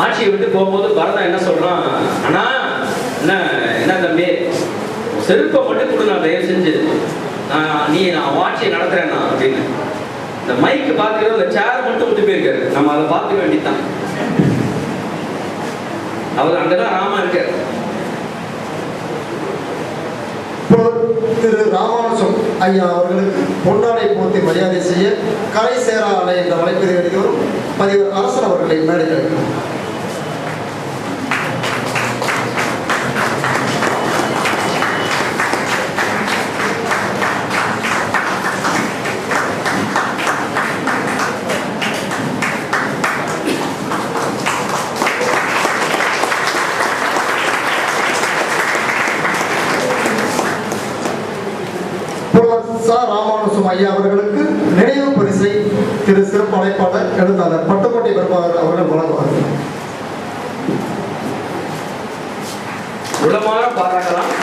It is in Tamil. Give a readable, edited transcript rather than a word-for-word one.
ஆட்சியை விட்டு போகும்போது பரதன் என்ன சொல்றான், அண்ணா என்ன என்ன தம்பி செருப்பை மட்டும் கொடு, நான் தயவு செஞ்சு நான் ஆட்சியை நடத்துறேன்னா அப்படின்னு. இந்த மைக்கு பார்த்துக்கிற அந்த சேர் மட்டும் விட்டு போயிருக்காரு, நம்ம அதை பார்த்துக்க வேண்டியதுதான். அவர் அங்கதான் ராமா இருக்காரு. திரு ராமானுஜம் ஐயா அவர்களுக்கு பொன்னாடை போர்த்தி மரியாதை செய்ய கரை சேரா அலை என்ற வலைப்பதிவு அடிக்கிறோம். பதிவர் அரசர் அவர்களை மேடை கிடைக்கும். ராமானுஜம் ஐயா அவர்களுக்கு நினைவு பரிசை திரு சிறப்பு அழைப்பாளர் எழுத்தாளர் பட்டுக்கோட்டை பெருமாள் அவர்கள் வழங்குவார்கள். உள்ளமான பாராட்டலாம்.